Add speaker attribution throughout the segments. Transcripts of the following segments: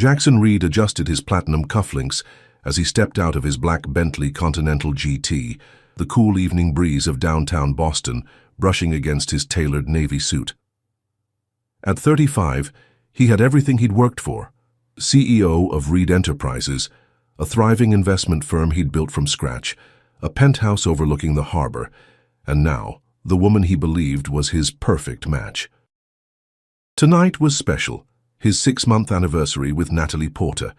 Speaker 1: Jackson Reed adjusted his platinum cufflinks as he stepped out of his black Bentley Continental GT, the cool evening breeze of downtown Boston brushing against his tailored navy suit. At 35, he had everything he'd worked for: CEO of Reed Enterprises, a thriving investment firm he'd built from scratch, a penthouse overlooking the harbor, and now the woman he believed was his perfect match. Tonight was special, his 6-month anniversary with Natalie Porter,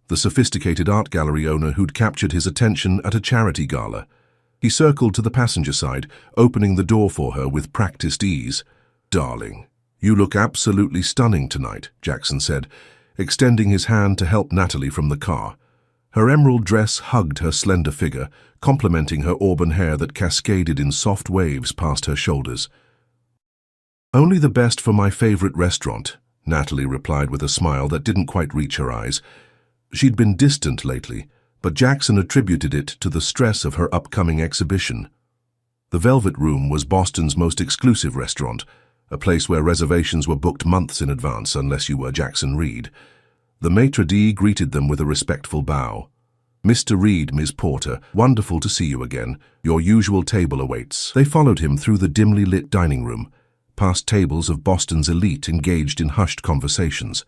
Speaker 1: the sophisticated art gallery owner who'd captured his attention at a charity gala. He circled to the passenger side, opening the door for her with practiced ease. "Darling, you look absolutely stunning tonight," Jackson said, extending his hand to help Natalie from the car. Her emerald dress hugged her slender figure, complementing her auburn hair that cascaded in soft waves past her shoulders. "Only the best for my favorite restaurant," Natalie replied with a smile that didn't quite reach her eyes. She'd been distant lately, but Jackson attributed it to the stress of her upcoming exhibition. The Velvet Room was Boston's most exclusive restaurant, a place where reservations were booked months in advance unless you were Jackson Reed. The maitre d' greeted them with a respectful bow. "Mr. Reed, Ms. Porter, wonderful to see you again. Your usual table awaits." They followed him through the dimly lit dining room, past tables of Boston's elite engaged in hushed conversations.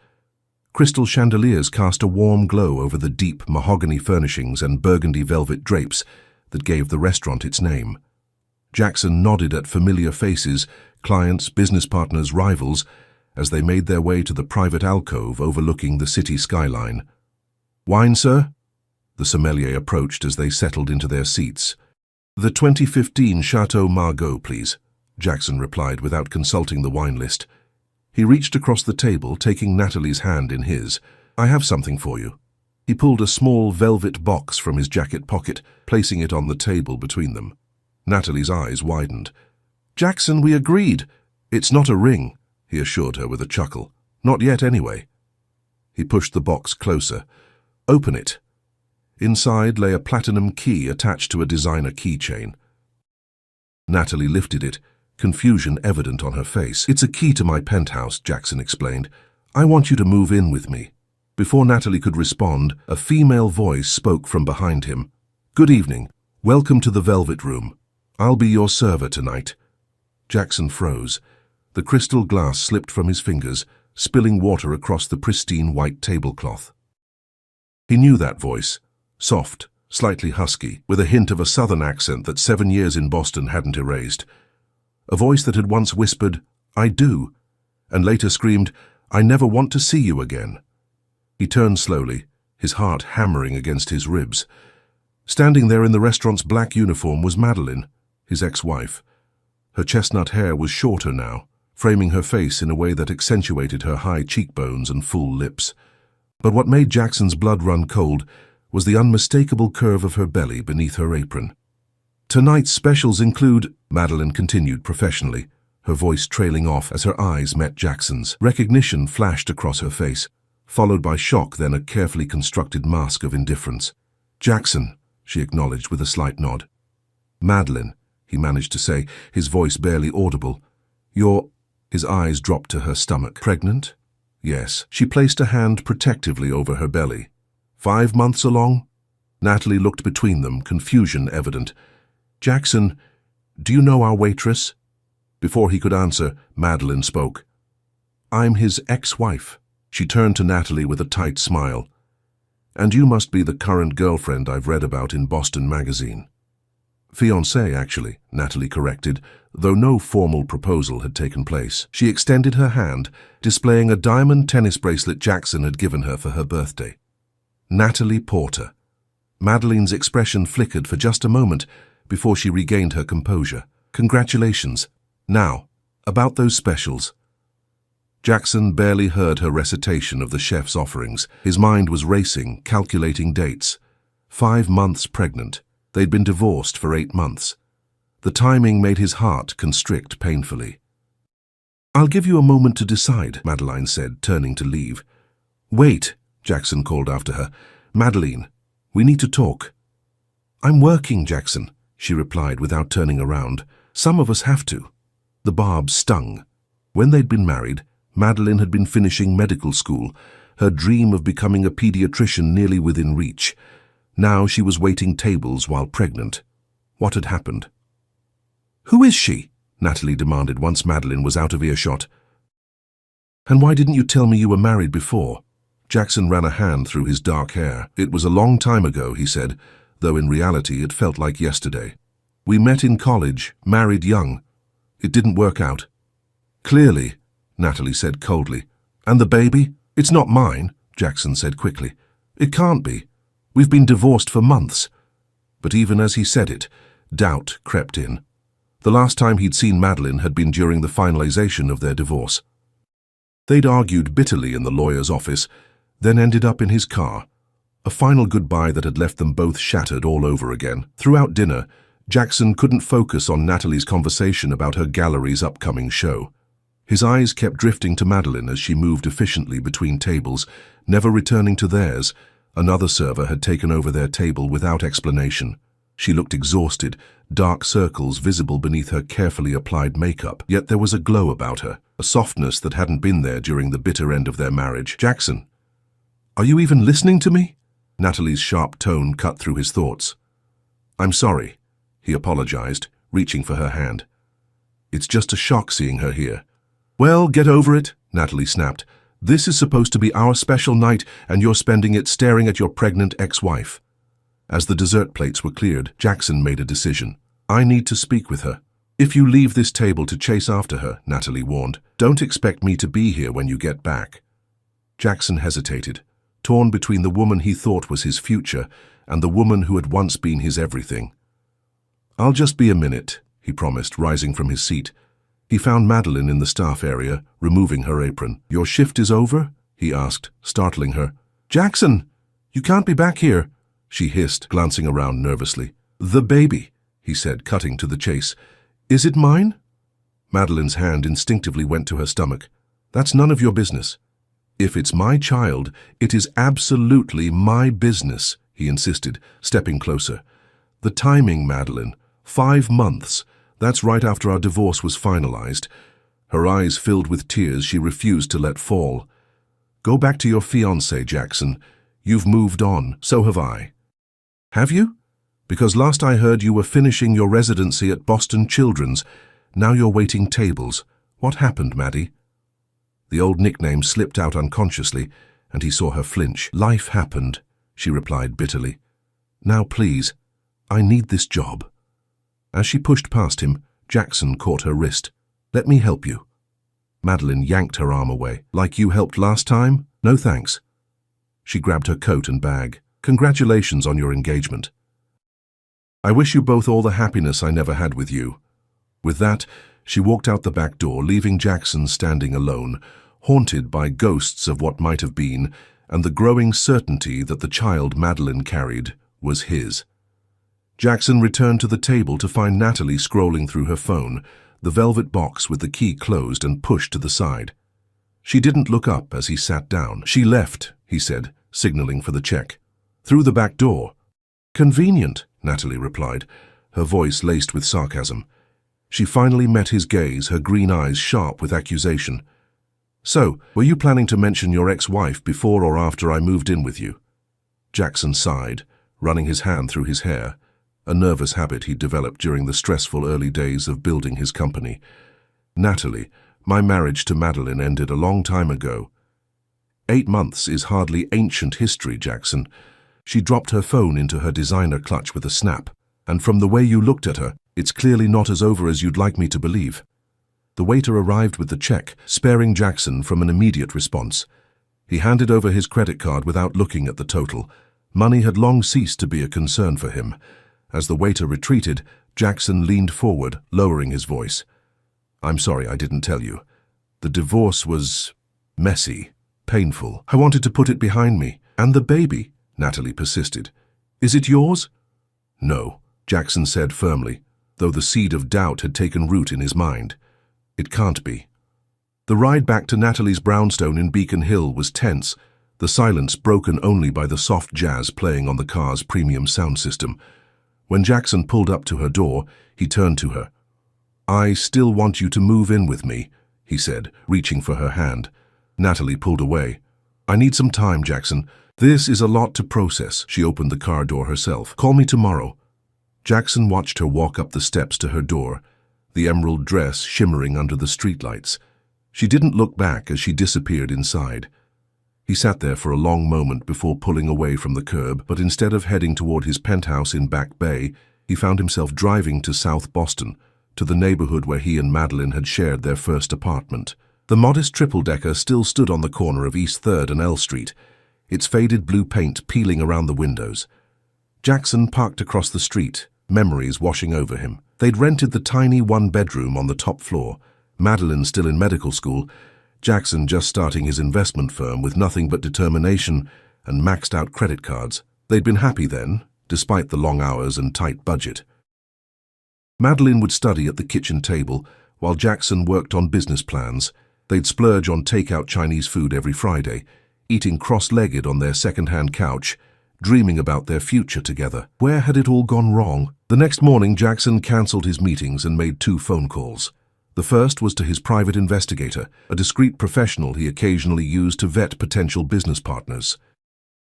Speaker 1: Crystal chandeliers cast a warm glow over the deep mahogany furnishings and burgundy velvet drapes that gave the restaurant its name. Jackson nodded at familiar faces, clients, business partners, rivals, as they made their way to the private alcove overlooking the city skyline. "Wine, sir?" The sommelier approached as they settled into their seats. "The 2015 Chateau Margaux, please," Jackson replied without consulting the wine list. He reached across the table, taking Natalie's hand in his. "I have something for you." He pulled a small velvet box from his jacket pocket, placing it on the table between them. Natalie's eyes widened. "Jackson, we agreed." "It's not a ring," he assured her with a chuckle. "Not yet, anyway." He pushed the box closer. "Open it." Inside lay a platinum key attached to a designer keychain. Natalie lifted it, confusion evident on her face. "It's a key to my penthouse," Jackson explained. "I want you to move in with me." Before Natalie could respond, a female voice spoke from behind him. "Good evening. Welcome to the Velvet Room. I'll be your server tonight." Jackson froze. The crystal glass slipped from his fingers, spilling water across the pristine white tablecloth. He knew that voice, soft, slightly husky, with a hint of a southern accent that 7 years in Boston hadn't erased. A voice that had once whispered, "I do," and later screamed, "I never want to see you again." He turned slowly, his heart hammering against his ribs. Standing there in the restaurant's black uniform was Madeline, his ex-wife. Her chestnut hair was shorter now, framing her face in a way that accentuated her high cheekbones and full lips. But what made Jackson's blood run cold was the unmistakable curve of her belly beneath her apron. "Tonight's specials include," Madeline continued professionally, her voice trailing off as her eyes met Jackson's. Recognition flashed across her face, followed by shock, then a carefully constructed mask of indifference. "Jackson," she acknowledged with a slight nod. "Madeline," he managed to say, his voice barely audible. "You're—" His eyes dropped to her stomach. "Pregnant?" "Yes." She placed a hand protectively over her belly. 5 months along?" Natalie looked between them, confusion evident. "Jackson, do you know our waitress?" Before he could answer, Madeline spoke. "I'm his ex-wife." She turned to Natalie with a tight smile. "And you must be the current girlfriend I've read about in Boston Magazine." "Fiancée, actually," Natalie corrected, though no formal proposal had taken place. She extended her hand, displaying a diamond tennis bracelet Jackson had given her for her birthday. Natalie Porter. Madeline's expression flickered for just a moment before she regained her composure. "Congratulations. Now, about those specials." Jackson barely heard her recitation of the chef's offerings. His mind was racing, calculating dates. 5 months pregnant. They'd been divorced for 8 months. The timing made his heart constrict painfully. "I'll give you a moment to decide," Madeline said, turning to leave. "Wait," Jackson called after her. "Madeline, we need to talk." "I'm working, Jackson," she replied without turning around. "Some of us have to." The barb stung. When they'd been married, Madeline had been finishing medical school, her dream of becoming a pediatrician nearly within reach. Now she was waiting tables while pregnant. What had happened? "Who is she?" Natalie demanded once Madeline was out of earshot. "And why didn't you tell me you were married before?" Jackson ran a hand through his dark hair. "It was a long time ago," he said, though in reality it felt like yesterday. "We met in college, married young. It didn't work out." "Clearly," Natalie said coldly. "And the baby? It's not mine," Jackson said quickly. "It can't be. We've been divorced for months." But even as he said it, doubt crept in. The last time he'd seen Madeline had been during the finalization of their divorce. They'd argued bitterly in the lawyer's office, then ended up in his car. A final goodbye that had left them both shattered all over again. Throughout dinner, Jackson couldn't focus on Natalie's conversation about her gallery's upcoming show. His eyes kept drifting to Madeline as she moved efficiently between tables, never returning to theirs. Another server had taken over their table without explanation. She looked exhausted, dark circles visible beneath her carefully applied makeup, yet there was a glow about her, a softness that hadn't been there during the bitter end of their marriage. "Jackson, are you even listening to me?" Natalie's sharp tone cut through his thoughts. "I'm sorry," he apologized, reaching for her hand. "It's just a shock seeing her here." "Well, get over it," Natalie snapped. "This is supposed to be our special night, and you're spending it staring at your pregnant ex-wife." As the dessert plates were cleared, Jackson made a decision. "I need to speak with her." "If you leave this table to chase after her," Natalie warned, "don't expect me to be here when you get back." Jackson hesitated, torn between the woman he thought was his future and the woman who had once been his everything. "I'll just be a minute," he promised, rising from his seat. He found Madeline in the staff area, removing her apron. "Your shift is over?" he asked, startling her. "Jackson, you can't be back here," she hissed, glancing around nervously. "The baby," he said, cutting to the chase. "Is it mine?" Madeline's hand instinctively went to her stomach. "That's none of your business." "If it's my child, it is absolutely my business," he insisted, stepping closer. "The timing, Madeline. 5 months. That's right after our divorce was finalized." Her eyes filled with tears she refused to let fall. "Go back to your fiancé, Jackson. You've moved on. So have I." "Have you? Because last I heard you were finishing your residency at Boston Children's. Now you're waiting tables. What happened, Maddie?" The old nickname slipped out unconsciously, and he saw her flinch. "Life happened," she replied bitterly. "Now please, I need this job." As she pushed past him, Jackson caught her wrist. "Let me help you." Madeline yanked her arm away. "Like you helped last time? No thanks." She grabbed her coat and bag. "Congratulations on your engagement. I wish you both all the happiness I never had with you." With that, she walked out the back door, leaving Jackson standing alone, haunted by ghosts of what might have been, and the growing certainty that the child Madeline carried was his. Jackson returned to the table to find Natalie scrolling through her phone, the velvet box with the key closed and pushed to the side. She didn't look up as he sat down. "She left," he said, signaling for the check. "Through the back door." "Convenient," Natalie replied, her voice laced with sarcasm. She finally met his gaze, her green eyes sharp with accusation. "So, were you planning to mention your ex-wife before or after I moved in with you?" Jackson sighed, running his hand through his hair, a nervous habit he'd developed during the stressful early days of building his company. "Natalie, my marriage to Madeline ended a long time ago." 8 months is hardly ancient history, Jackson. She dropped her phone into her designer clutch with a snap. "And from the way you looked at her, it's clearly not as over as you'd like me to believe." The waiter arrived with the check, sparing Jackson from an immediate response. He handed over his credit card without looking at the total. Money had long ceased to be a concern for him. As the waiter retreated, Jackson leaned forward, lowering his voice. "I'm sorry I didn't tell you. The divorce was messy, painful. I wanted to put it behind me." "And the baby?" Natalie persisted. "Is it yours?" "No," Jackson said firmly, though the seed of doubt had taken root in his mind. "It can't be." The ride back to Natalie's brownstone in Beacon Hill was tense, the silence broken only by the soft jazz playing on the car's premium sound system. When Jackson pulled up to her door, he turned to her. "I still want you to move in with me," he said, reaching for her hand. Natalie pulled away. I need some time, Jackson. This is a lot to process. She opened the car door herself. Call me tomorrow. Jackson watched her walk up the steps to her door, the emerald dress shimmering under the streetlights. She didn't look back as she disappeared inside. He sat there for a long moment before pulling away from the curb, but instead of heading toward his penthouse in Back Bay, he found himself driving to South Boston, to the neighborhood where he and Madeline had shared their first apartment. The modest triple-decker still stood on the corner of East 3rd and L Street, its faded blue paint peeling around the windows. Jackson parked across the street, memories washing over him. They'd rented the tiny one-bedroom on the top floor, Madeline still in medical school, Jackson just starting his investment firm with nothing but determination and maxed-out credit cards. They'd been happy then, despite the long hours and tight budget. Madeline would study at the kitchen table, while Jackson worked on business plans. They'd splurge on takeout Chinese food every Friday, eating cross-legged on their second-hand couch, dreaming about their future together. Where had it all gone wrong? The next morning, Jackson cancelled his meetings and made 2 phone calls. The first was to his private investigator, a discreet professional he occasionally used to vet potential business partners.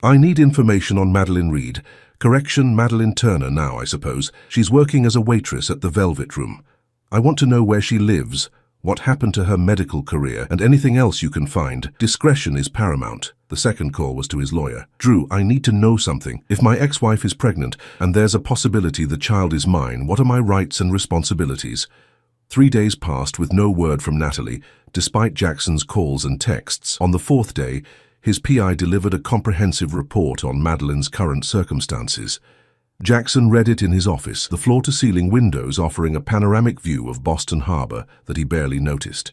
Speaker 1: I need information on Madeline Reed. Correction, Madeline Turner now, I suppose. She's working as a waitress at the Velvet Room. I want to know where she lives, what happened to her medical career, and anything else you can find. Discretion is paramount. The second call was to his lawyer. Drew, I need to know something. If my ex-wife is pregnant, and there's a possibility the child is mine, what are my rights and responsibilities? 3 days passed with no word from Natalie, despite Jackson's calls and texts. On the 4th day, his PI delivered a comprehensive report on Madeline's current circumstances. Jackson read it in his office, the floor-to-ceiling windows offering a panoramic view of Boston Harbor that he barely noticed.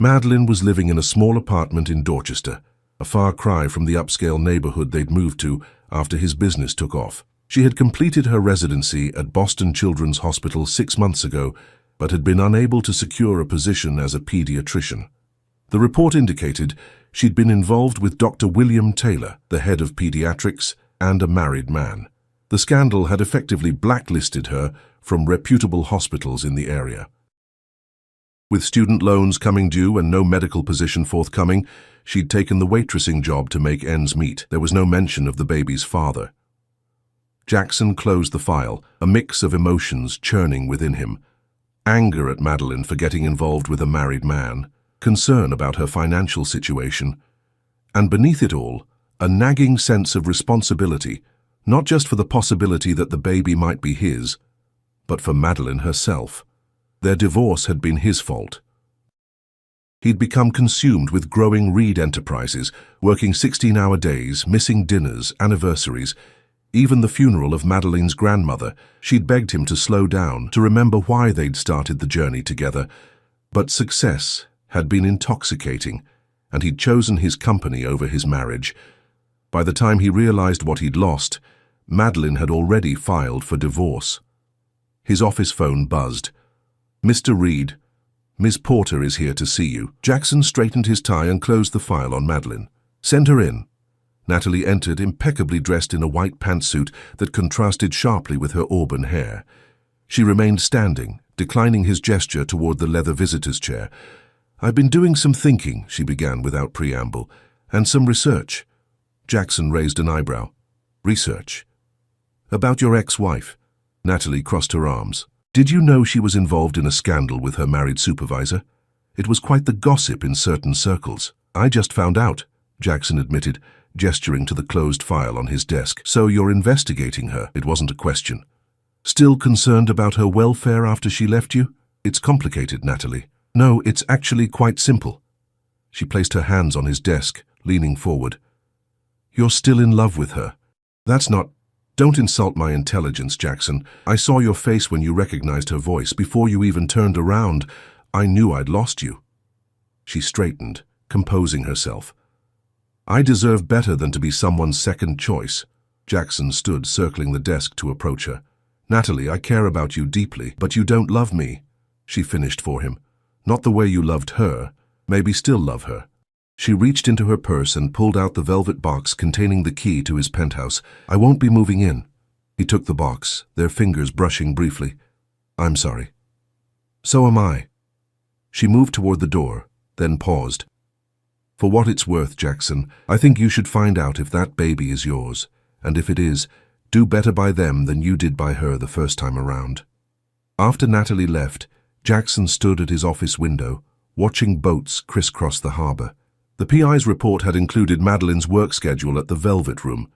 Speaker 1: Madeline was living in a small apartment in Dorchester, a far cry from the upscale neighborhood they'd moved to after his business took off. She had completed her residency at Boston Children's Hospital 6 months ago, but had been unable to secure a position as a pediatrician. The report indicated she'd been involved with Dr. William Taylor, the head of pediatrics, and a married man. The scandal had effectively blacklisted her from reputable hospitals in the area. With student loans coming due and no medical position forthcoming, she'd taken the waitressing job to make ends meet. There was no mention of the baby's father. Jackson closed the file, a mix of emotions churning within him. Anger at Madeline for getting involved with a married man, concern about her financial situation, and beneath it all, a nagging sense of responsibility, not just for the possibility that the baby might be his, but for Madeline herself. Their divorce had been his fault. He'd become consumed with growing Reed enterprises, working 16-hour days, missing dinners, anniversaries, even the funeral of Madeline's grandmother. She'd begged him to slow down, to remember why they'd started the journey together. But success had been intoxicating, and he'd chosen his company over his marriage. By the time he realized what he'd lost, Madeline had already filed for divorce. His office phone buzzed. "Mr. Reed, Miss Porter is here to see you." Jackson straightened his tie and closed the file on Madeline. "Send her in." Natalie entered, impeccably dressed in a white pantsuit that contrasted sharply with her auburn hair. She remained standing, declining his gesture toward the leather visitor's chair. "I've been doing some thinking," she began without preamble, "and some research." Jackson raised an eyebrow. "Research? About your ex-wife?" Natalie crossed her arms. "Did you know she was involved in a scandal with her married supervisor? It was quite the gossip in certain circles." "I just found out," Jackson admitted, gesturing to the closed file on his desk. "So you're investigating her?" It wasn't a question. "Still concerned about her welfare after she left you?" "It's complicated, Natalie." "No, it's actually quite simple." She placed her hands on his desk, leaning forward. "You're still in love with her." "That's not—" "Don't insult my intelligence, Jackson. I saw your face when you recognized her voice. Before you even turned around, I knew I'd lost you." She straightened, composing herself. "I deserve better than to be someone's second choice." Jackson stood, circling the desk to approach her. "Natalie, I care about you deeply, but you don't love me," she finished for him. "Not the way you loved her, maybe still love her." She reached into her purse and pulled out the velvet box containing the key to his penthouse. "I won't be moving in." He took the box, their fingers brushing briefly. "I'm sorry." "So am I." She moved toward the door, then paused. For what it's worth, Jackson, I think you should find out if that baby is yours, and if it is, do better by them than you did by her the first time around. After Natalie left, Jackson stood at his office window, watching boats crisscross the harbor. The PI's report had included Madeline's work schedule at the Velvet Room.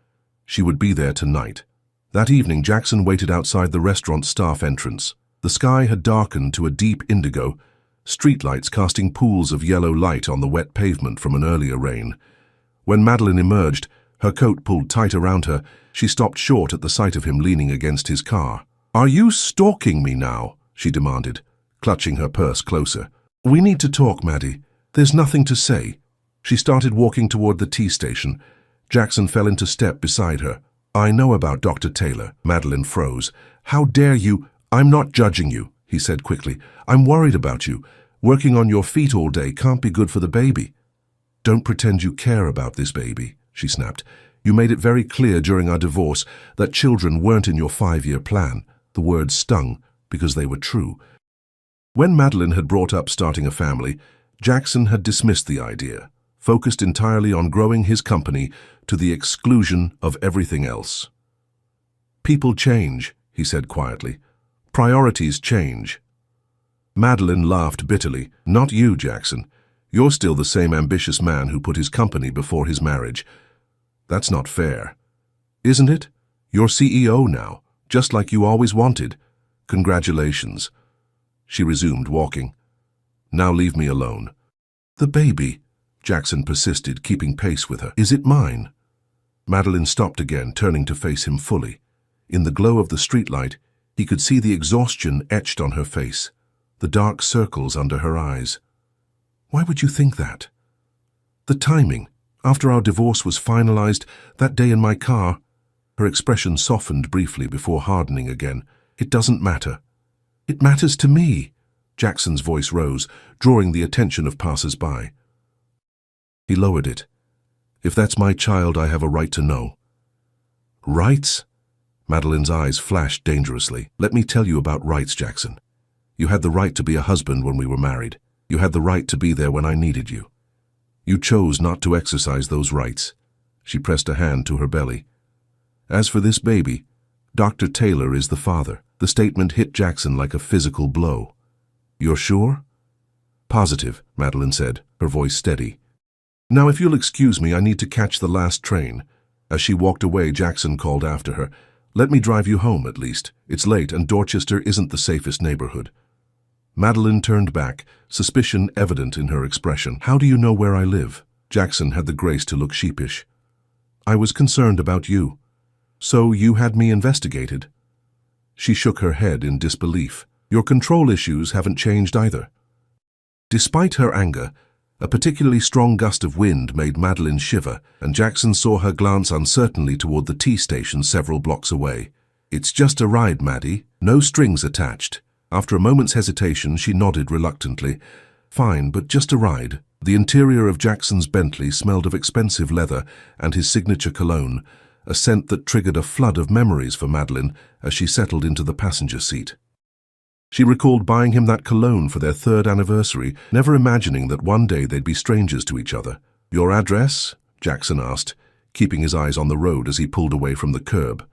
Speaker 1: She would be there tonight. That evening, Jackson waited outside the restaurant staff entrance. The sky had darkened to a deep indigo, streetlights casting pools of yellow light on the wet pavement from an earlier rain. When Madeline emerged, her coat pulled tight around her, she stopped short at the sight of him leaning against his car. "Are you stalking me now?" she demanded, clutching her purse closer. "We need to talk, Maddie. There's nothing to say." She started walking toward the tea station. Jackson fell into step beside her. "I know about Dr. Taylor." Madeline froze. "How dare you?" "I'm not judging you," he said quickly. "I'm worried about you. Working on your feet all day can't be good for the baby." "Don't pretend you care about this baby," she snapped. "You made it very clear during our divorce that children weren't in your 5-year plan." The words stung because they were true. When Madeline had brought up starting a family, Jackson had dismissed the idea, focused entirely on growing his company to the exclusion of everything else. "People change," he said quietly. "Priorities change." Madeline laughed bitterly. "Not you, Jackson. You're still the same ambitious man who put his company before his marriage. That's not fair. Isn't it? You're CEO now, just like you always wanted. Congratulations." She resumed walking. "Now leave me alone." "The baby," Jackson persisted, keeping pace with her. "Is it mine?" Madeline stopped again, turning to face him fully. In the glow of the streetlight, he could see the exhaustion etched on her face, the dark circles under her eyes. "Why would you think that?" "The timing. After our divorce was finalized, that day in my car." Her expression softened briefly before hardening again. "It doesn't matter." "It matters to me." Jackson's voice rose, drawing the attention of passers-by. He lowered it. "If that's my child, I have a right to know." "Rights?" Madeline's eyes flashed dangerously. "Let me tell you about rights, Jackson. You had the right to be a husband when we were married. You had the right to be there when I needed you. You chose not to exercise those rights." She pressed a hand to her belly. "As for this baby, Dr. Taylor is the father." The statement hit Jackson like a physical blow. "You're sure?" "Positive," Madeline said, her voice steady. "Now, if you'll excuse me, I need to catch the last train." As she walked away, Jackson called after her. "Let me drive you home, at least. It's late, and Dorchester isn't the safest neighborhood." Madeline turned back, suspicion evident in her expression. "How do you know where I live?" Jackson had the grace to look sheepish. "I was concerned about you." "So you had me investigated?" She shook her head in disbelief. "Your control issues haven't changed either." Despite her anger, a particularly strong gust of wind made Madeline shiver, and Jackson saw her glance uncertainly toward the tea station several blocks away. "It's just a ride, Maddie. No strings attached." After a moment's hesitation, she nodded reluctantly. "Fine, but just a ride." The interior of Jackson's Bentley smelled of expensive leather and his signature cologne, a scent that triggered a flood of memories for Madeline as she settled into the passenger seat. She recalled buying him that cologne for their 3rd anniversary, never imagining that one day they'd be strangers to each other. "Your address?" Jackson asked, keeping his eyes on the road as he pulled away from the curb.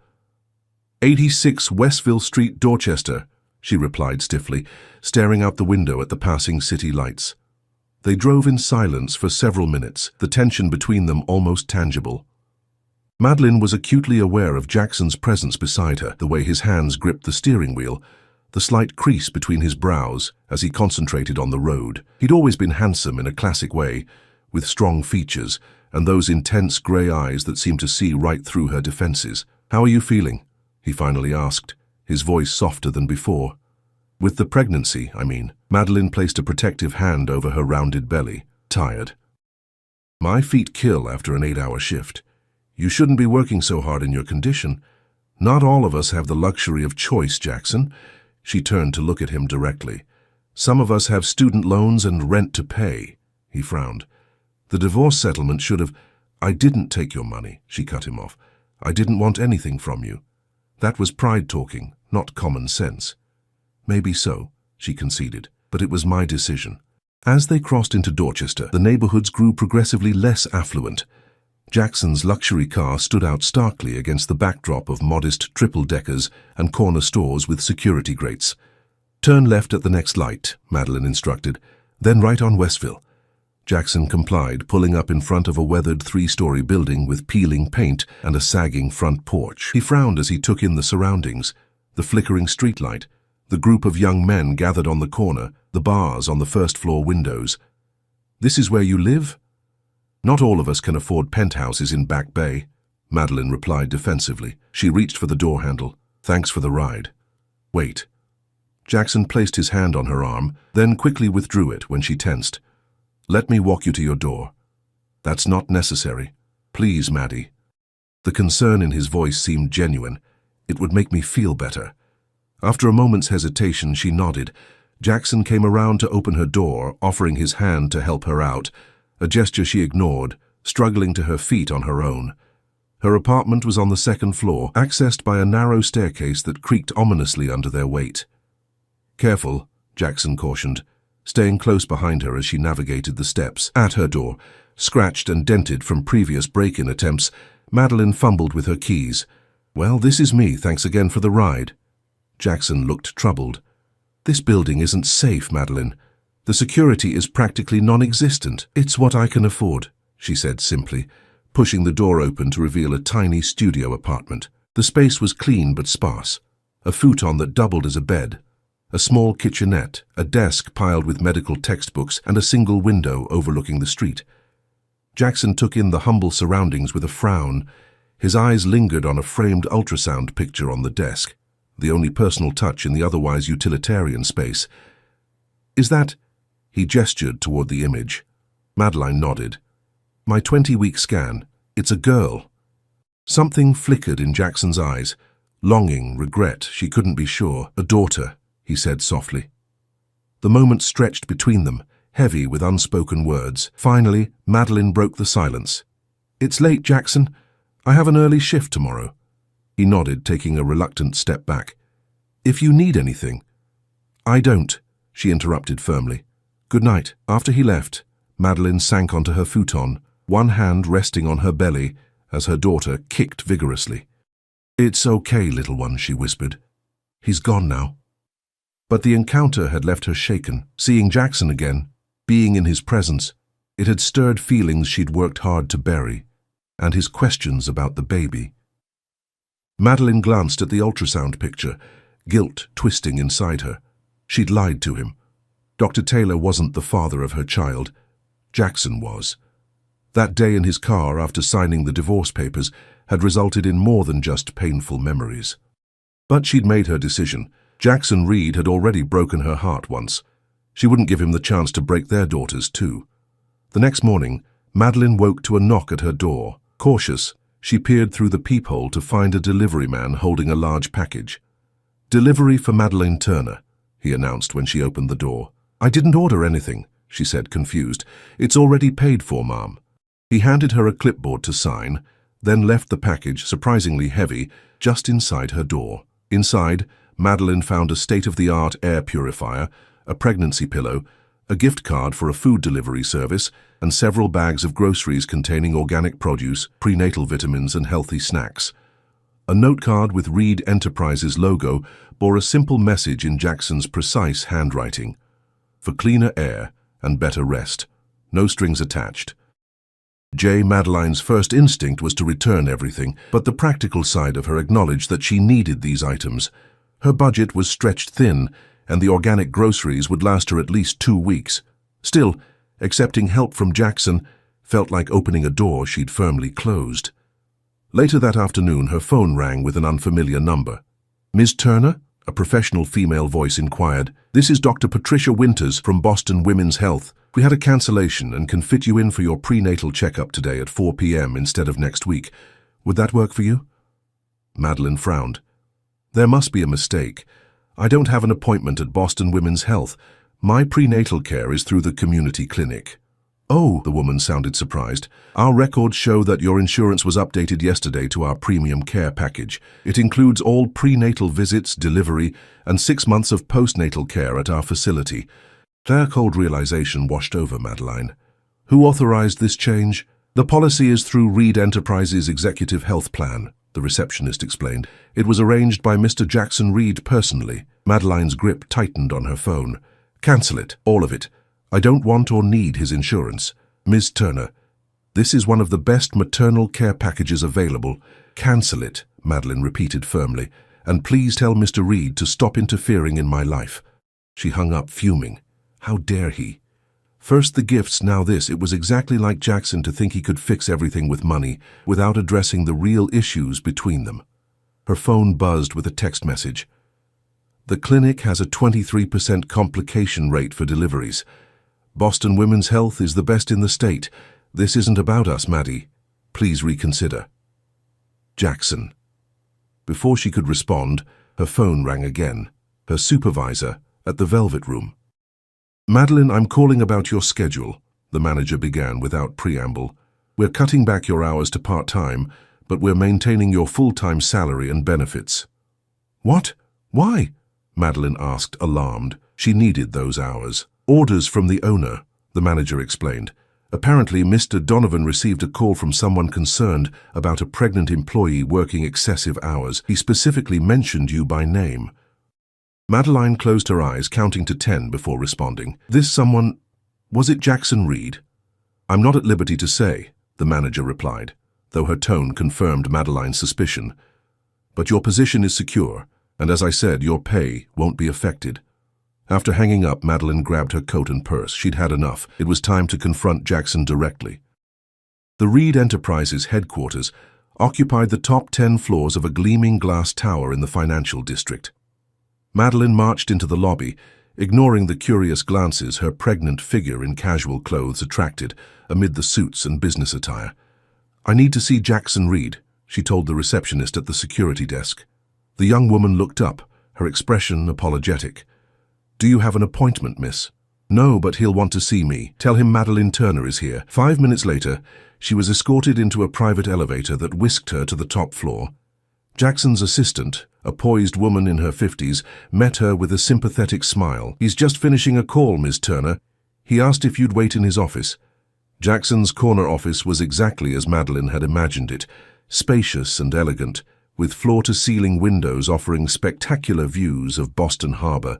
Speaker 1: 86 Westville Street, Dorchester," she replied stiffly, staring out the window at the passing city lights. They drove in silence for several minutes, the tension between them almost tangible. Madeline was acutely aware of Jackson's presence beside her, the way his hands gripped the steering wheel, the slight crease between his brows as he concentrated on the road. He'd always been handsome in a classic way, with strong features and those intense grey eyes that seemed to see right through her defenses. "How are you feeling?" he finally asked, his voice softer than before. "With the pregnancy, I mean." Madeline placed a protective hand over her rounded belly. "Tired. My feet kill after an 8-hour shift. You shouldn't be working so hard in your condition. Not all of us have the luxury of choice, Jackson." She turned to look at him directly. "Some of us have student loans and rent to pay." He frowned. "The divorce settlement should have—" "I didn't take your money," she cut him off. "I didn't want anything from you. That was pride talking, not common sense." "Maybe so," she conceded, "but it was my decision." As they crossed into Dorchester, the neighborhoods grew progressively less affluent. Jackson's luxury car stood out starkly against the backdrop of modest triple-deckers and corner stores with security grates. "Turn left at the next light," Madeline instructed, "then right on Westville." Jackson complied, pulling up in front of a weathered three-story building with peeling paint and a sagging front porch. He frowned as he took in the surroundings, the flickering streetlight, the group of young men gathered on the corner, the bars on the first-floor windows. "This is where you live?" "Not all of us can afford penthouses in Back Bay," Madeline replied defensively. She reached for the door handle. "Thanks for the ride." "Wait." Jackson placed his hand on her arm, then quickly withdrew it when she tensed. "Let me walk you to your door." "That's not necessary. Please, Maddie." The concern in his voice seemed genuine. "It would make me feel better." After a moment's hesitation, she nodded. Jackson came around to open her door, offering his hand to help her out, a gesture she ignored, struggling to her feet on her own. Her apartment was on the second floor, accessed by a narrow staircase that creaked ominously under their weight. "Careful," Jackson cautioned, staying close behind her as she navigated the steps. At her door, scratched and dented from previous break-in attempts, Madeline fumbled with her keys. "Well, this is me, thanks again for the ride." Jackson looked troubled. "This building isn't safe, Madeline. The security is practically non-existent." "It's what I can afford," she said simply, pushing the door open to reveal a tiny studio apartment. The space was clean but sparse. A futon that doubled as a bed, a small kitchenette, a desk piled with medical textbooks, and a single window overlooking the street. Jackson took in the humble surroundings with a frown. His eyes lingered on a framed ultrasound picture on the desk, the only personal touch in the otherwise utilitarian space. "Is that—" He gestured toward the image. Madeline nodded. "My 20-week scan. It's a girl." Something flickered in Jackson's eyes. Longing, regret, she couldn't be sure. "A daughter," he said softly. The moment stretched between them, heavy with unspoken words. Finally, Madeline broke the silence. "It's late, Jackson. I have an early shift tomorrow." He nodded, taking a reluctant step back. "If you need anything—" "I don't," she interrupted firmly. "Good night." After he left, Madeline sank onto her futon, one hand resting on her belly as her daughter kicked vigorously. "It's okay, little one," she whispered. "He's gone now." But the encounter had left her shaken. Seeing Jackson again, being in his presence, it had stirred feelings she'd worked hard to bury, and his questions about the baby. Madeline glanced at the ultrasound picture, guilt twisting inside her. She'd lied to him. Dr. Taylor wasn't the father of her child. Jackson was. That day in his car after signing the divorce papers had resulted in more than just painful memories. But she'd made her decision. Jackson Reed had already broken her heart once. She wouldn't give him the chance to break their daughters too. The next morning, Madeline woke to a knock at her door. Cautious, she peered through the peephole to find a delivery man holding a large package. "Delivery for Madeline Turner," he announced when she opened the door. "I didn't order anything," she said, confused. "It's already paid for, Ma'am." He handed her a clipboard to sign, then left the package, surprisingly heavy, just inside her door. Inside, Madeline found a state-of-the-art air purifier, a pregnancy pillow, a gift card for a food delivery service, and several bags of groceries containing organic produce, prenatal vitamins, and healthy snacks. A note card with Reed Enterprises logo bore a simple message in Jackson's precise handwriting. "For cleaner air and better rest. No strings attached." Madeline's first instinct was to return everything, but the practical side of her acknowledged that she needed these items. Her budget was stretched thin, and the organic groceries would last her at least 2 weeks. Still, accepting help from Jackson felt like opening a door she'd firmly closed. Later that afternoon, her phone rang with an unfamiliar number. "Ms. Turner?" a professional female voice inquired. "This is Dr. Patricia Winters from Boston Women's Health. We had a cancellation and can fit you in for your prenatal checkup today at 4 p.m. instead of next week. Would that work for you?" Madeline frowned. "There must be a mistake. I don't have an appointment at Boston Women's Health. My prenatal care is through the community clinic." "Oh," the woman sounded surprised. "Our records show that your insurance was updated yesterday to our premium care package. It includes all prenatal visits, delivery, and 6 months of postnatal care at our facility." Their cold realization washed over Madeline. Who authorized this change? The policy is through Reed Enterprises' Executive Health Plan, the receptionist explained. It was arranged by Mr. Jackson Reed personally. Madeline's grip tightened on her phone. Cancel it, all of it. I don't want or need his insurance. Ms. Turner, this is one of the best maternal care packages available. Cancel it, Madeline repeated firmly, and please tell Mr. Reed to stop interfering in my life. She hung up, fuming. How dare he? First the gifts, now this. It was exactly like Jackson to think he could fix everything with money without addressing the real issues between them. Her phone buzzed with a text message. The clinic has a 23% complication rate for deliveries. Boston Women's Health is the best in the state. This isn't about us, Maddie. Please reconsider. Jackson. Before she could respond, her phone rang again. Her supervisor at the Velvet Room. Madeline, I'm calling about your schedule, the manager began without preamble. We're cutting back your hours to part-time, but we're maintaining your full-time salary and benefits. What? Why? Madeline asked, alarmed. She needed those hours. Orders from the owner, the manager explained. Apparently, Mr. Donovan received a call from someone concerned about a pregnant employee working excessive hours. He specifically mentioned you by name. Madeline closed her eyes, counting to 10 before responding. This someone, was it Jackson Reed? I'm not at liberty to say, the manager replied, though her tone confirmed Madeline's suspicion. But your position is secure, and as I said, your pay won't be affected. After hanging up, Madeline grabbed her coat and purse. She'd had enough. It was time to confront Jackson directly. The Reed Enterprises headquarters occupied the top 10 floors of a gleaming glass tower in the financial district. Madeline marched into the lobby, ignoring the curious glances her pregnant figure in casual clothes attracted amid the suits and business attire. I need to see Jackson Reed, she told the receptionist at the security desk. The young woman looked up, her expression apologetic. Do you have an appointment, miss? No, but he'll want to see me. Tell him Madeline Turner is here. 5 minutes later, she was escorted into a private elevator that whisked her to the top floor. Jackson's assistant, a poised woman in her 50s, met her with a sympathetic smile. He's just finishing a call, Miss Turner. He asked if you'd wait in his office. Jackson's corner office was exactly as Madeline had imagined it, spacious and elegant, with floor-to-ceiling windows offering spectacular views of Boston Harbor.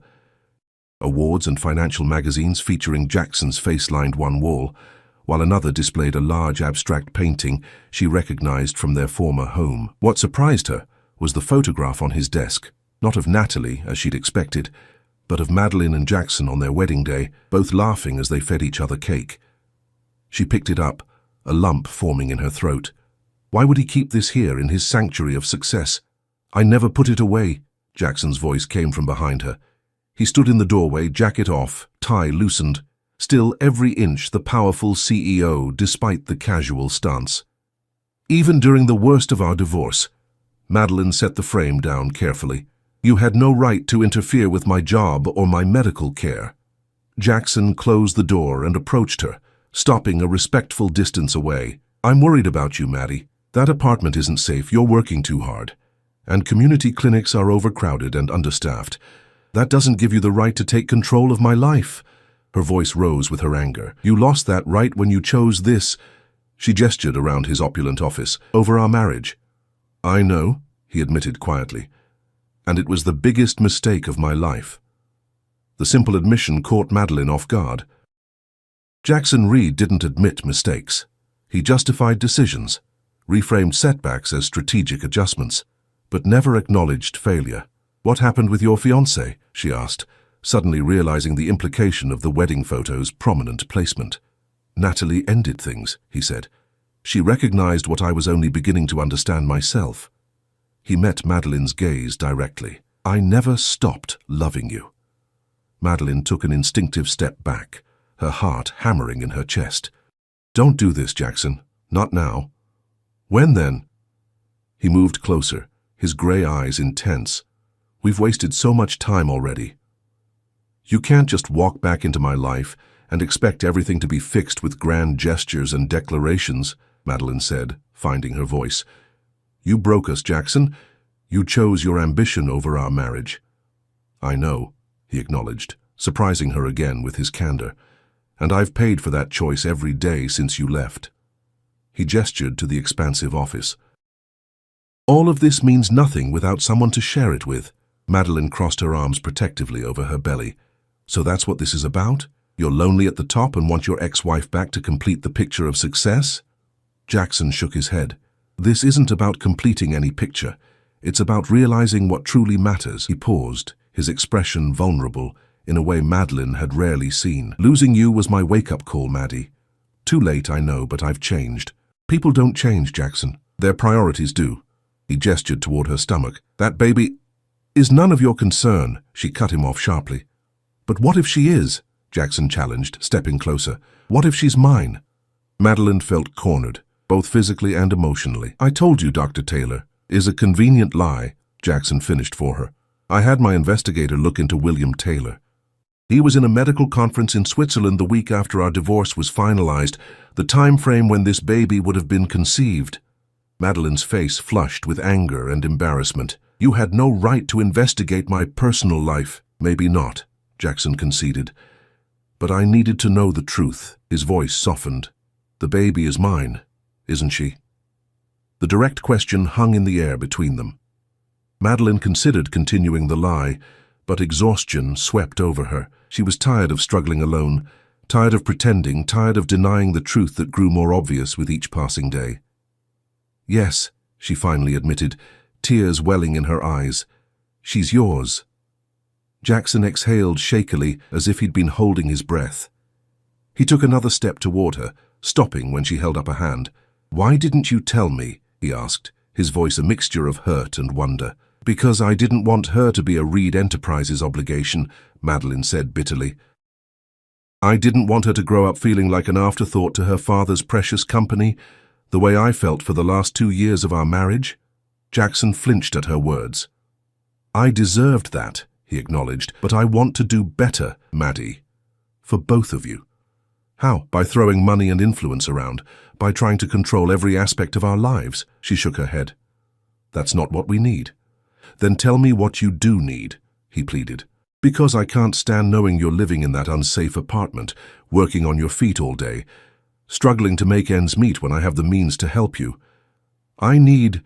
Speaker 1: Awards and financial magazines featuring Jackson's face lined one wall, while another displayed a large abstract painting she recognized from their former home. What surprised her was the photograph on his desk, not of Natalie, as she'd expected, but of Madeline and Jackson on their wedding day, both laughing as they fed each other cake. She picked it up, a lump forming in her throat. Why would he keep this here in his sanctuary of success? I never put it away, Jackson's voice came from behind her. He stood in the doorway, jacket off, tie loosened, still every inch the powerful CEO despite the casual stance. Even during the worst of our divorce, Madeline set the frame down carefully. You had no right to interfere with my job or my medical care. Jackson closed the door and approached her, stopping a respectful distance away. I'm worried about you, Maddie. That apartment isn't safe. You're working too hard. And community clinics are overcrowded and understaffed. That doesn't give you the right to take control of my life. Her voice rose with her anger. You lost that right when you chose this. She gestured around his opulent office. Over our marriage. I know, he admitted quietly. And it was the biggest mistake of my life. The simple admission caught Madeline off guard. Jackson Reed didn't admit mistakes. He justified decisions, reframed setbacks as strategic adjustments, but never acknowledged failure. What happened with your fiancée? She asked, suddenly realizing the implication of the wedding photo's prominent placement. Natalie ended things, he said. She recognized what I was only beginning to understand myself. He met Madeline's gaze directly. I never stopped loving you. Madeline took an instinctive step back, her heart hammering in her chest. Don't do this, Jackson. Not now. When then? He moved closer, his gray eyes intense. We've wasted so much time already. You can't just walk back into my life and expect everything to be fixed with grand gestures and declarations, Madeline said, finding her voice. You broke us, Jackson. You chose your ambition over our marriage. I know, he acknowledged, surprising her again with his candor. "And I've paid for that choice every day since you left." He gestured to the expansive office. "All of this means nothing without someone to share it with." Madeline crossed her arms protectively over her belly. "So that's what this is about? You're lonely at the top and want your ex-wife back to complete the picture of success?" Jackson shook his head. "This isn't about completing any picture. It's about realizing what truly matters." He paused, his expression vulnerable, in a way Madeline had rarely seen. "Losing you was my wake-up call, Maddie. Too late, I know, but I've changed." "People don't change, Jackson. Their priorities do." He gestured toward her stomach. "That baby is none of your concern," she cut him off sharply. "But what if she is?" Jackson challenged, stepping closer. "What if she's mine?" Madeline felt cornered, both physically and emotionally. "I told you, Dr. Taylor," is a convenient lie, Jackson finished for her. "I had my investigator look into William Taylor. He was in a medical conference in Switzerland the week after our divorce was finalized, the time frame when this baby would have been conceived." Madeline's face flushed with anger and embarrassment. "You had no right to investigate my personal life." "Maybe not," Jackson conceded. "But I needed to know the truth." His voice softened. "The baby is mine, isn't she?" The direct question hung in the air between them. Madeline considered continuing the lie, but exhaustion swept over her. She was tired of struggling alone, tired of pretending, tired of denying the truth that grew more obvious with each passing day. "Yes," she finally admitted, tears welling in her eyes. "She's yours." Jackson exhaled shakily, as if he'd been holding his breath. He took another step toward her, stopping when she held up a hand. "Why didn't you tell me?" he asked, his voice a mixture of hurt and wonder. "Because I didn't want her to be a Reed Enterprises obligation," Madeline said bitterly. "I didn't want her to grow up feeling like an afterthought to her father's precious company, the way I felt for the last 2 years of our marriage." Jackson flinched at her words. "I deserved that," he acknowledged, "but I want to do better, Maddie. For both of you." "How?" "By throwing money and influence around, by trying to control every aspect of our lives." She shook her head. "That's not what we need." "Then tell me what you do need," he pleaded. "Because I can't stand knowing you're living in that unsafe apartment, working on your feet all day, struggling to make ends meet when I have the means to help you. I need—"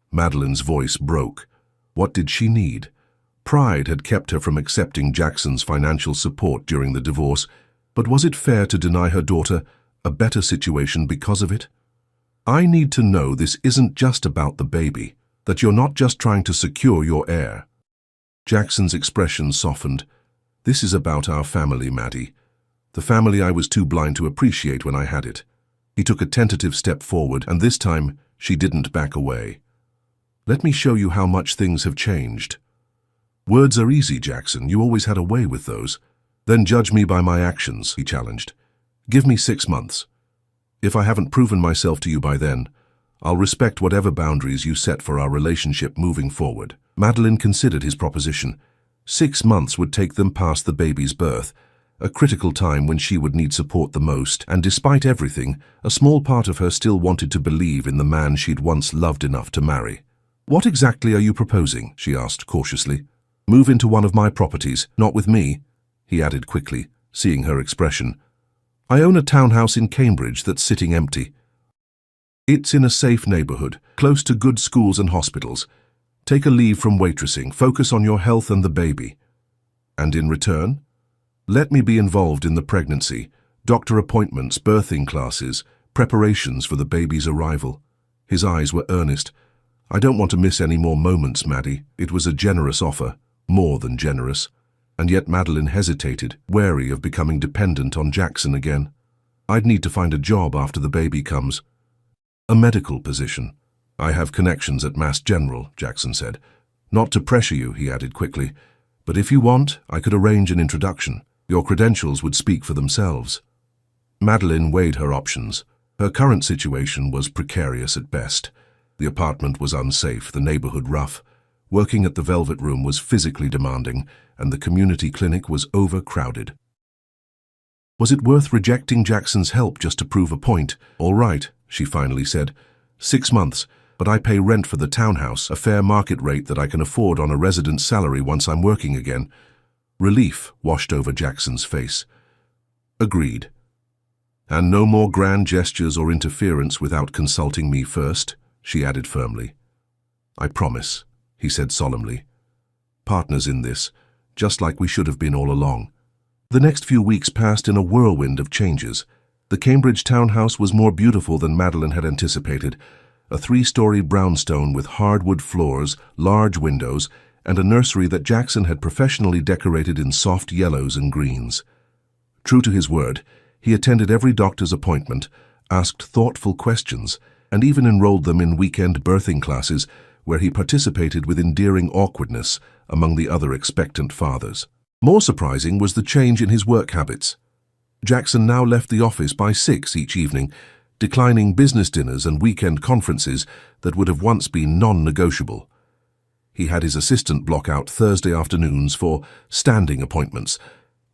Speaker 1: Madeline's voice broke. What did she need? Pride had kept her from accepting Jackson's financial support during the divorce, but was it fair to deny her daughter a better situation because of it? "I need to know this isn't just about the baby, that you're not just trying to secure your heir." Jackson's expression softened. "This is about our family, Maddie. The family I was too blind to appreciate when I had it." He took a tentative step forward, and this time she didn't back away. "Let me show you how much things have changed." "Words are easy, Jackson. You always had a way with those." "Then judge me by my actions," he challenged. "Give me 6 months. If I haven't proven myself to you by then, I'll respect whatever boundaries you set for our relationship moving forward." Madeline considered his proposition. 6 months would take them past the baby's birth, a critical time when she would need support the most, and despite everything, a small part of her still wanted to believe in the man she'd once loved enough to marry. "What exactly are you proposing?" she asked cautiously. "Move into one of my properties, not with me," he added quickly, seeing her expression. "I own a townhouse in Cambridge that's sitting empty. It's in a safe neighborhood, close to good schools and hospitals. Take a leave from waitressing, focus on your health and the baby. And in return, let me be involved in the pregnancy, doctor appointments, birthing classes, preparations for the baby's arrival." His eyes were earnest. "I don't want to miss any more moments, Maddie." It was a generous offer, more than generous. And yet Madeline hesitated, wary of becoming dependent on Jackson again. "I'd need to find a job after the baby comes." "A medical position." "I have connections at Mass General," Jackson said. "Not to pressure you," he added quickly, "but if you want, I could arrange an introduction. Your credentials would speak for themselves." Madeline weighed her options. Her current situation was precarious at best. The apartment was unsafe, the neighborhood rough. Working at the Velvet Room was physically demanding, and the community clinic was overcrowded. Was it worth rejecting Jackson's help just to prove a point? "All right," she finally said. 6 months, but I pay rent for the townhouse, a fair market rate that I can afford on a resident's salary once I'm working again." Relief washed over Jackson's face. Agreed. And no more grand gestures or interference without consulting me first, she added firmly. I promise, he said solemnly. Partners in this, just like we should have been all along. The next few weeks passed in a whirlwind of changes. The Cambridge townhouse was more beautiful than Madeline had anticipated. A 3-story brownstone with hardwood floors, large windows, and a nursery that Jackson had professionally decorated in soft yellows and greens. True to his word, he attended every doctor's appointment, asked thoughtful questions, and even enrolled them in weekend birthing classes where he participated with endearing awkwardness among the other expectant fathers. More surprising was the change in his work habits. Jackson now left the office by 6 each evening, declining business dinners and weekend conferences that would have once been non-negotiable. He had his assistant block out Thursday afternoons for standing appointments,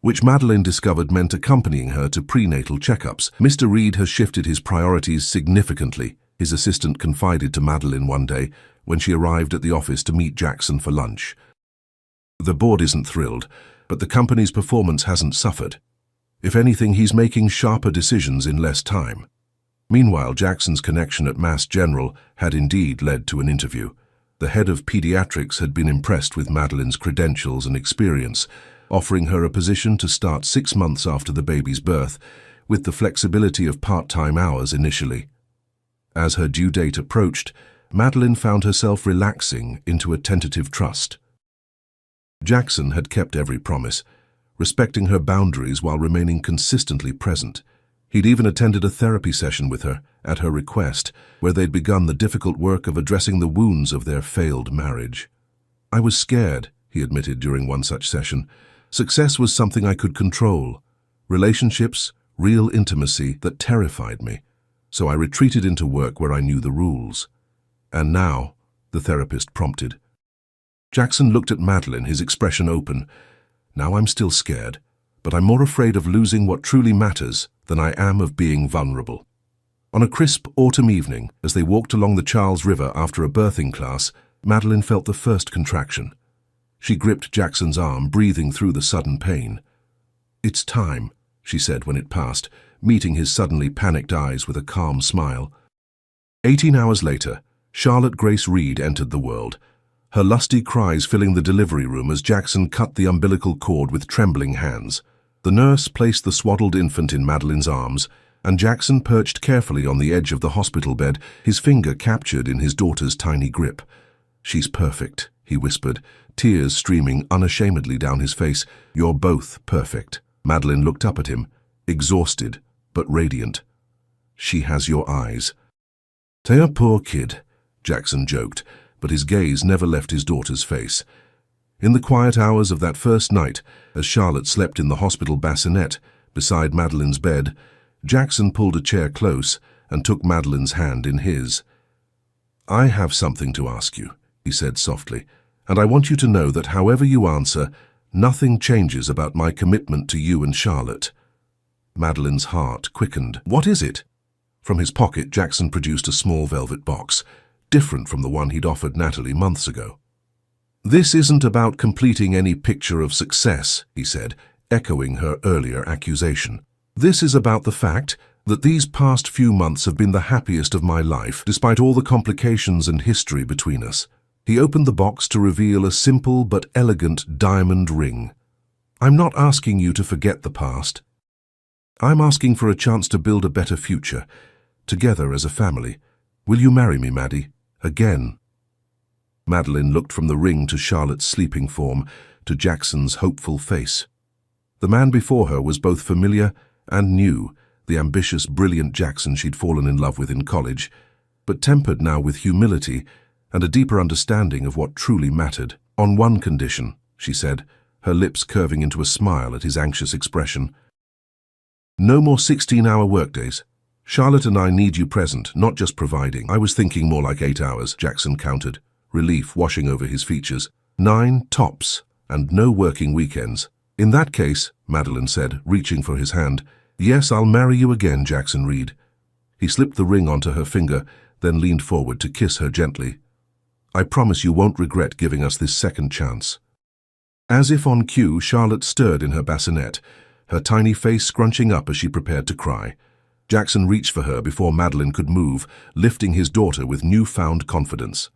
Speaker 1: which Madeline discovered meant accompanying her to prenatal checkups. Mr. Reed has shifted his priorities significantly, his assistant confided to Madeline one day when she arrived at the office to meet Jackson for lunch. The board isn't thrilled, but the company's performance hasn't suffered. If anything, he's making sharper decisions in less time. Meanwhile, Jackson's connection at Mass General had indeed led to an interview. The head of pediatrics had been impressed with Madeline's credentials and experience, offering her a position to start 6 months after the baby's birth, with the flexibility of part-time hours initially. As her due date approached, Madeline found herself relaxing into a tentative trust. Jackson had kept every promise, respecting her boundaries while remaining consistently present. He'd even attended a therapy session with her, at her request, where they'd begun the difficult work of addressing the wounds of their failed marriage. I was scared, he admitted during one such session. Success was something I could control. Relationships, real intimacy that terrified me. So I retreated into work where I knew the rules. And now, the therapist prompted. Jackson looked at Madeline, his expression open. Now I'm still scared, but I'm more afraid of losing what truly matters than I am of being vulnerable. On a crisp autumn evening, as they walked along the Charles River after a birthing class, Madeline felt the first contraction. She gripped Jackson's arm, breathing through the sudden pain. It's time, she said when it passed, meeting his suddenly panicked eyes with a calm smile. 18 hours later, Charlotte Grace Reed entered the world, her lusty cries filling the delivery room as Jackson cut the umbilical cord with trembling hands. The nurse placed the swaddled infant in Madeline's arms, and Jackson perched carefully on the edge of the hospital bed, his finger captured in his daughter's tiny grip. She's perfect, he whispered, tears streaming unashamedly down his face. You're both perfect. Madeline looked up at him, exhausted but radiant. She has your eyes. T'es un poor kid, Jackson joked, but his gaze never left his daughter's face. In the quiet hours of that first night, as Charlotte slept in the hospital bassinet beside Madeline's bed, Jackson pulled a chair close and took Madeline's hand in his. I have something to ask you, he said softly, and I want you to know that however you answer, nothing changes about my commitment to you and Charlotte. Madeline's heart quickened. What is it? From his pocket, Jackson produced a small velvet box, different from the one he'd offered Natalie months ago. This isn't about completing any picture of success, he said, echoing her earlier accusation. This is about the fact that these past few months have been the happiest of my life, despite all the complications and history between us. He opened the box to reveal a simple but elegant diamond ring. I'm not asking you to forget the past. I'm asking for a chance to build a better future, together as a family. Will you marry me, Maddie? Again. Madeline looked from the ring to Charlotte's sleeping form, to Jackson's hopeful face. The man before her was both familiar and new, the ambitious, brilliant Jackson she'd fallen in love with in college, but tempered now with humility and a deeper understanding of what truly mattered. On one condition, she said, her lips curving into a smile at his anxious expression. No more 16-hour workdays. Charlotte and I need you present, not just providing. I was thinking more like 8 hours, Jackson countered, relief washing over his features. 9 tops, and no working weekends. In that case, Madeline said, reaching for his hand, yes, I'll marry you again, Jackson Reed. He slipped the ring onto her finger, then leaned forward to kiss her gently. I promise you won't regret giving us this second chance. As if on cue, Charlotte stirred in her bassinet, her tiny face scrunching up as she prepared to cry. Jackson reached for her before Madeline could move, lifting his daughter with newfound confidence.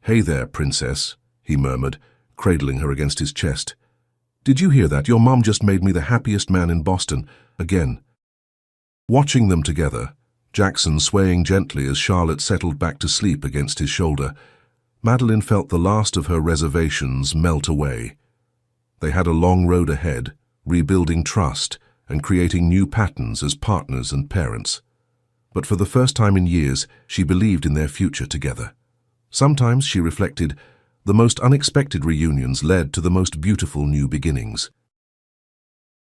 Speaker 1: "Hey there, princess," he murmured, cradling her against his chest. "Did you hear that? Your mom just made me the happiest man in Boston, again." Watching them together, Jackson swaying gently as Charlotte settled back to sleep against his shoulder, Madeline felt the last of her reservations melt away. They had a long road ahead, rebuilding trust and creating new patterns as partners and parents. But for the first time in years, she believed in their future together. Sometimes, she reflected, the most unexpected reunions led to the most beautiful new beginnings.